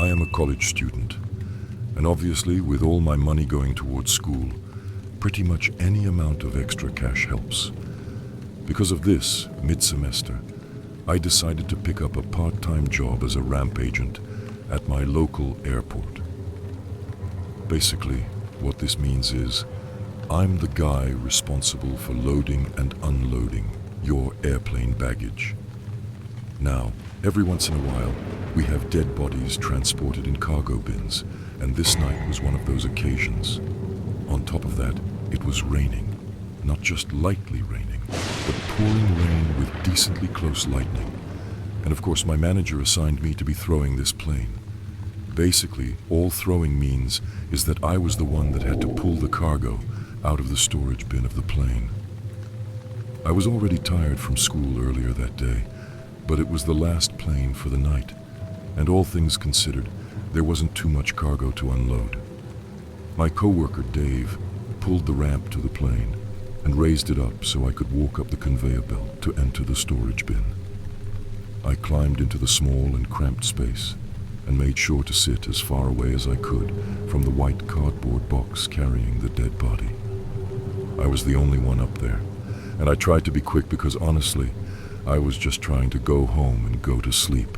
I am a college student, and obviously with all my money going towards school, pretty much any amount of extra cash helps. Because of this, mid-semester, I decided to pick up a part-time job as a ramp agent at my local airport. Basically, what this means is, I'm the guy responsible for loading and unloading your airplane baggage. Now, every once in a while, we have dead bodies transported in cargo bins, and this night was one of those occasions. On top of that, it was raining. Not just lightly raining, but pouring rain with decently close lightning. And of course, my manager assigned me to be throwing this plane. Basically, all throwing means is that I was the one that had to pull the cargo out of the storage bin of the plane. I was already tired from school earlier that day, but it was the last plane for the night, and all things considered, there wasn't too much cargo to unload. My coworker, Dave, pulled the ramp to the plane and raised it up so I could walk up the conveyor belt to enter the storage bin. I climbed into the small and cramped space and made sure to sit as far away as I could from the white cardboard box carrying the dead body. I was the only one up there, and I tried to be quick because honestly, I was just trying to go home and go to sleep.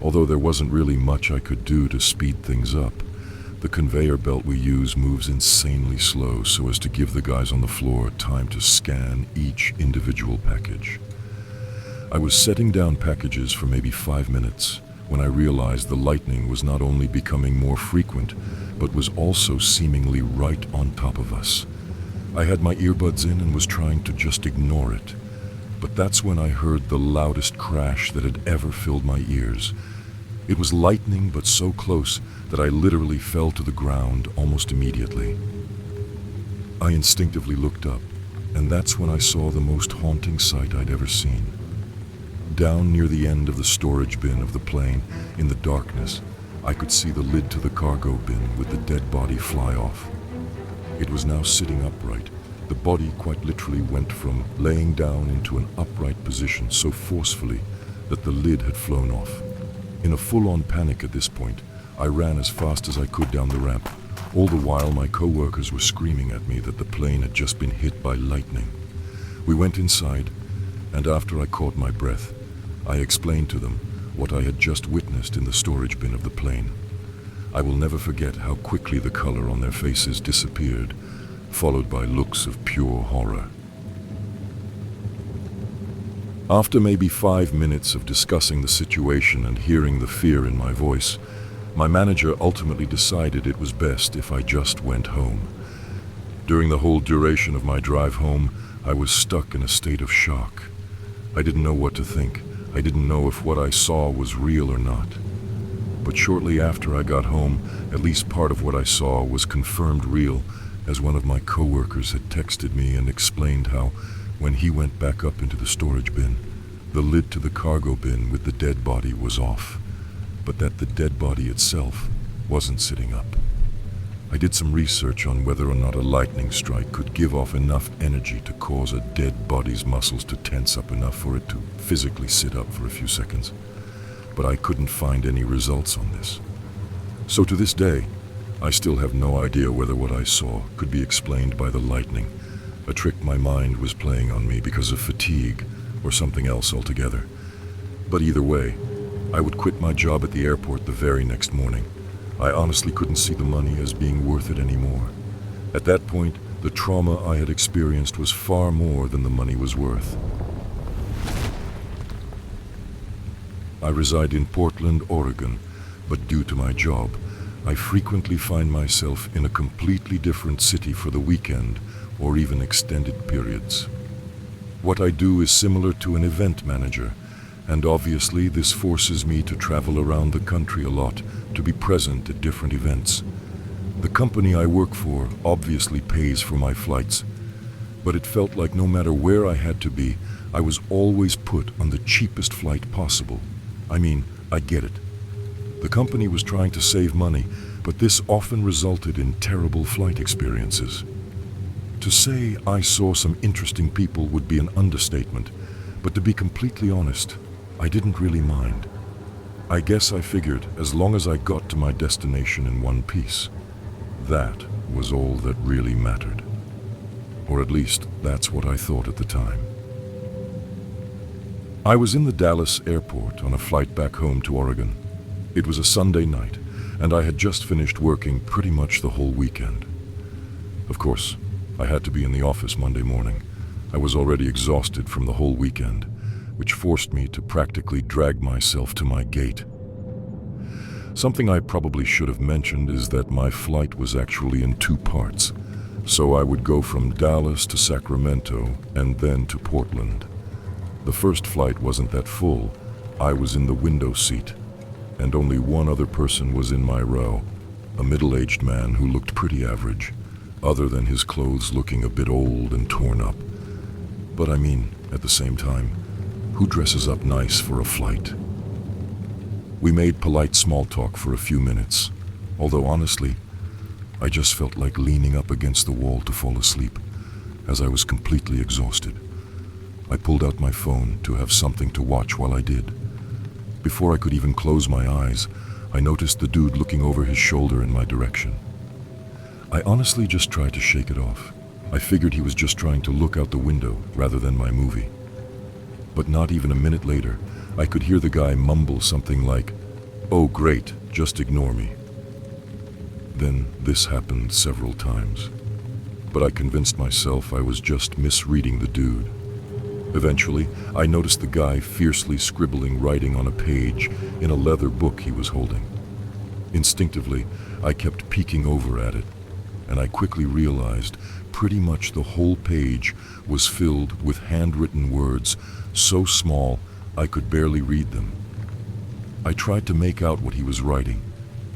Although there wasn't really much I could do to speed things up, the conveyor belt we use moves insanely slow so as to give the guys on the floor time to scan each individual package. I was setting down packages for maybe 5 minutes when I realized the lightning was not only becoming more frequent, but was also seemingly right on top of us. I had my earbuds in and was trying to just ignore it. But that's when I heard the loudest crash that had ever filled my ears. It was lightning, but so close that I literally fell to the ground almost immediately. I instinctively looked up, and that's when I saw the most haunting sight I'd ever seen. Down near the end of the storage bin of the plane, in the darkness, I could see the lid to the cargo bin with the dead body fly off. It was now sitting upright. The body quite literally went from laying down into an upright position so forcefully that the lid had flown off. In a full-on panic at this point, I ran as fast as I could down the ramp. All the while, my co-workers were screaming at me that the plane had just been hit by lightning. We went inside, and after I caught my breath, I explained to them what I had just witnessed in the storage bin of the plane. I will never forget how quickly the color on their faces disappeared, followed by looks of pure horror. After maybe 5 minutes of discussing the situation and hearing the fear in my voice, my manager ultimately decided it was best if I just went home. During the whole duration of my drive home, I was stuck in a state of shock. I didn't know what to think. I didn't know if what I saw was real or not. But shortly after I got home, at least part of what I saw was confirmed real, as one of my coworkers had texted me and explained how, when he went back up into the storage bin, the lid to the cargo bin with the dead body was off, but that the dead body itself wasn't sitting up. I did some research on whether or not a lightning strike could give off enough energy to cause a dead body's muscles to tense up enough for it to physically sit up for a few seconds, but I couldn't find any results on this. So to this day, I still have no idea whether what I saw could be explained by the lightning, a trick my mind was playing on me because of fatigue or something else altogether. But either way, I would quit my job at the airport the very next morning. I honestly couldn't see the money as being worth it anymore. At that point, the trauma I had experienced was far more than the money was worth. I reside in Portland, Oregon, but due to my job, I frequently find myself in a completely different city for the weekend or even extended periods. What I do is similar to an event manager, and obviously this forces me to travel around the country a lot to be present at different events. The company I work for obviously pays for my flights, but it felt like no matter where I had to be, I was always put on the cheapest flight possible. I mean, I get it. The company was trying to save money, but this often resulted in terrible flight experiences. To say I saw some interesting people would be an understatement, but to be completely honest, I didn't really mind. I guess I figured as long as I got to my destination in one piece, that was all that really mattered. Or at least, that's what I thought at the time. I was in the Dallas airport on a flight back home to Oregon. It was a Sunday night, and I had just finished working pretty much the whole weekend. Of course, I had to be in the office Monday morning. I was already exhausted from the whole weekend, which forced me to practically drag myself to my gate. Something I probably should have mentioned is that my flight was actually in 2 parts, so I would go from Dallas to Sacramento and then to Portland. The first flight wasn't that full. I was in the window seat, and only one other person was in my row, a middle-aged man who looked pretty average, other than his clothes looking a bit old and torn up. But I mean, at the same time, who dresses up nice for a flight? We made polite small talk for a few minutes, although honestly, I just felt like leaning up against the wall to fall asleep, as I was completely exhausted. I pulled out my phone to have something to watch while I did. Before I could even close my eyes, I noticed the dude looking over his shoulder in my direction. I honestly just tried to shake it off. I figured he was just trying to look out the window rather than my movie. But not even a minute later, I could hear the guy mumble something like, "Oh great, just ignore me." Then this happened several times, but I convinced myself I was just misreading the dude. Eventually, I noticed the guy fiercely scribbling writing on a page in a leather book he was holding. Instinctively, I kept peeking over at it, and I quickly realized pretty much the whole page was filled with handwritten words so small I could barely read them. I tried to make out what he was writing,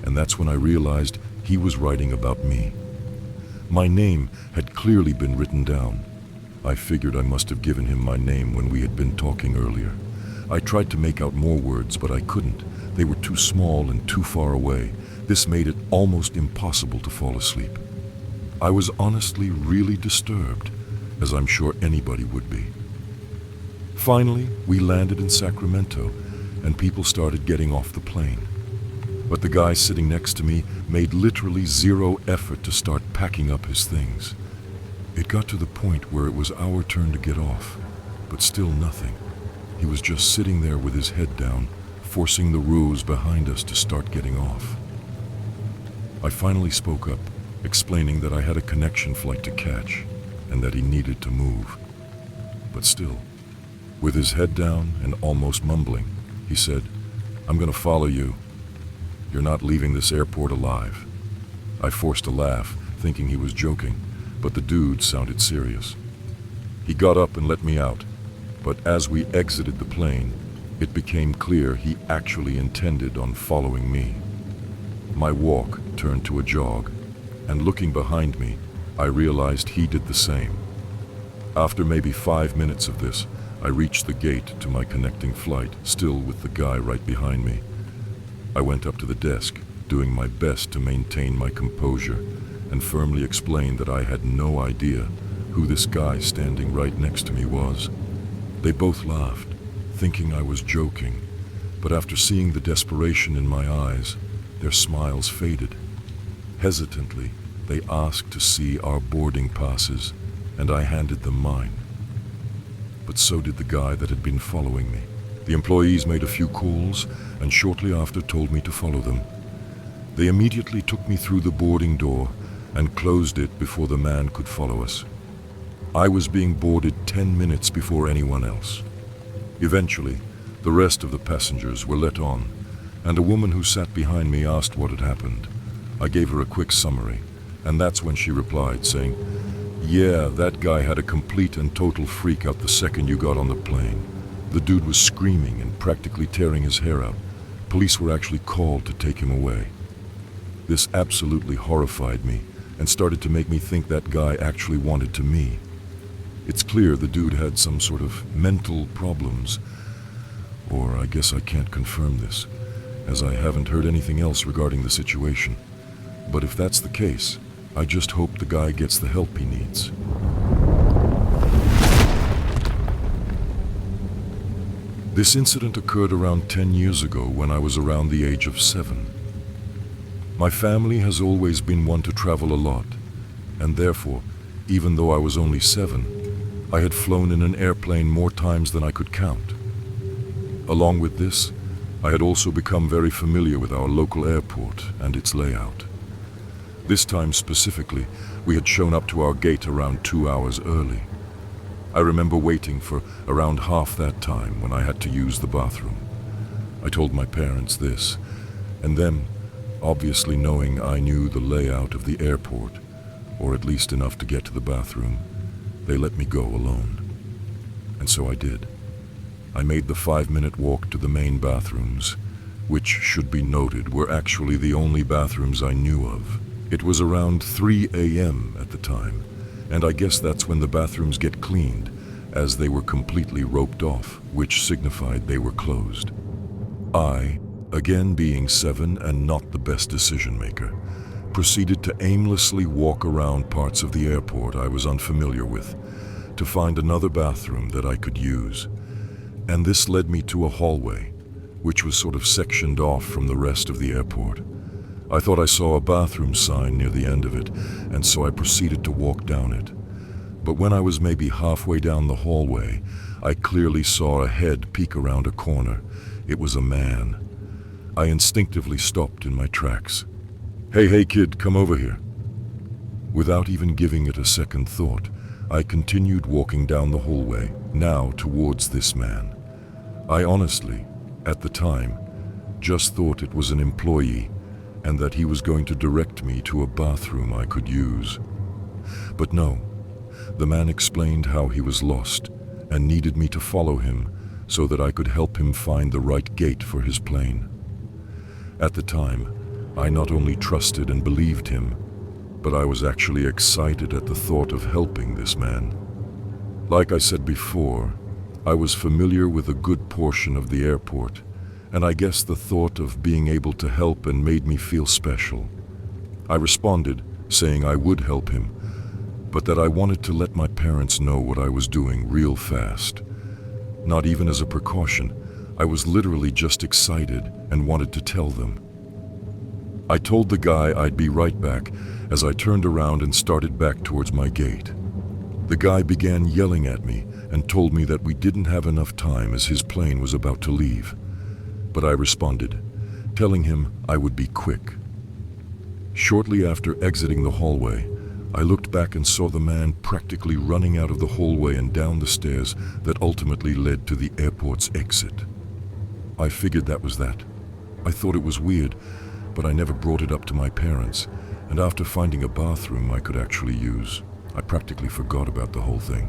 and that's when I realized he was writing about me. My name had clearly been written down. I figured I must have given him my name when we had been talking earlier. I tried to make out more words, but I couldn't. They were too small and too far away. This made it almost impossible to fall asleep. I was honestly really disturbed, as I'm sure anybody would be. Finally, we landed in Sacramento, and people started getting off the plane. But the guy sitting next to me made literally zero effort to start packing up his things. It got to the point where it was our turn to get off, but still nothing. He was just sitting there with his head down, forcing the rows behind us to start getting off. I finally spoke up, explaining that I had a connection flight to catch and that he needed to move. But still, with his head down and almost mumbling, he said, "I'm going to follow you. You're not leaving this airport alive." I forced a laugh, thinking he was joking, but the dude sounded serious. He got up and let me out, but as we exited the plane, it became clear he actually intended on following me. My walk turned to a jog, and looking behind me, I realized he did the same. After maybe 5 minutes of this, I reached the gate to my connecting flight, still with the guy right behind me. I went up to the desk, doing my best to maintain my composure, and firmly explained that I had no idea who this guy standing right next to me was. They both laughed, thinking I was joking, but after seeing the desperation in my eyes, their smiles faded. Hesitantly, they asked to see our boarding passes, and I handed them mine. But so did the guy that had been following me. The employees made a few calls, and shortly after told me to follow them. They immediately took me through the boarding door and closed it before the man could follow us. I was being boarded 10 minutes before anyone else. Eventually, the rest of the passengers were let on, and a woman who sat behind me asked what had happened. I gave her a quick summary, and that's when she replied, saying, "Yeah, that guy had a complete and total freak out the second you got on the plane. The dude was screaming and practically tearing his hair out. Police were actually called to take him away." This absolutely horrified me and started to make me think that guy actually wanted to me. It's clear the dude had some sort of mental problems, or I guess I can't confirm this, as I haven't heard anything else regarding the situation. But if that's the case, I just hope the guy gets the help he needs. This incident occurred around 10 years ago when I was around the age of 7. My family has always been one to travel a lot, and therefore, even though I was only 7, I had flown in an airplane more times than I could count. Along with this, I had also become very familiar with our local airport and its layout. This time specifically, we had shown up to our gate around 2 hours early. I remember waiting for around half that time when I had to use the bathroom. I told my parents this, and them, obviously knowing I knew the layout of the airport, or at least enough to get to the bathroom, they let me go alone. And so I did. I made the 5-minute walk to the main bathrooms, which, should be noted, were actually the only bathrooms I knew of. It was around 3 a.m. at the time, and I guess that's when the bathrooms get cleaned, as they were completely roped off, which signified they were closed. I, again being 7 and not the best decision maker, proceeded to aimlessly walk around parts of the airport I was unfamiliar with to find another bathroom that I could use. And this led me to a hallway, which was sort of sectioned off from the rest of the airport. I thought I saw a bathroom sign near the end of it, and so I proceeded to walk down it. But when I was maybe halfway down the hallway, I clearly saw a head peek around a corner. It was a man. I instinctively stopped in my tracks. Hey kid, come over here." Without even giving it a second thought, I continued walking down the hallway, now towards this man. I honestly, at the time, just thought it was an employee and that he was going to direct me to a bathroom I could use. But no, the man explained how he was lost and needed me to follow him so that I could help him find the right gate for his plane. At the time, I not only trusted and believed him, but I was actually excited at the thought of helping this man. Like I said before, I was familiar with a good portion of the airport, and I guess the thought of being able to help and made me feel special. I responded, saying I would help him, but that I wanted to let my parents know what I was doing real fast. Not even as a precaution, I was literally just excited and wanted to tell them. I told the guy I'd be right back as I turned around and started back towards my gate. The guy began yelling at me and told me that we didn't have enough time as his plane was about to leave. But I responded, telling him I would be quick. Shortly after exiting the hallway, I looked back and saw the man practically running out of the hallway and down the stairs that ultimately led to the airport's exit. I figured that was that. I thought it was weird, but I never brought it up to my parents, and after finding a bathroom I could actually use, I practically forgot about the whole thing.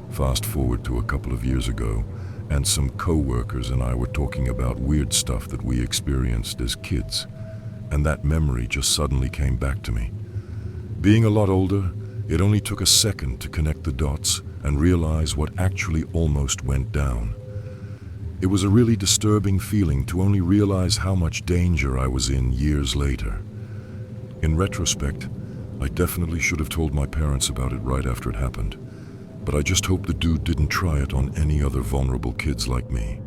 Fast forward to a couple of years ago, and some co-workers and I were talking about weird stuff that we experienced as kids, and that memory just suddenly came back to me. Being a lot older, it only took a second to connect the dots and realize what actually almost went down. It was a really disturbing feeling to only realize how much danger I was in years later. In retrospect, I definitely should have told my parents about it right after it happened, but I just hope the dude didn't try it on any other vulnerable kids like me.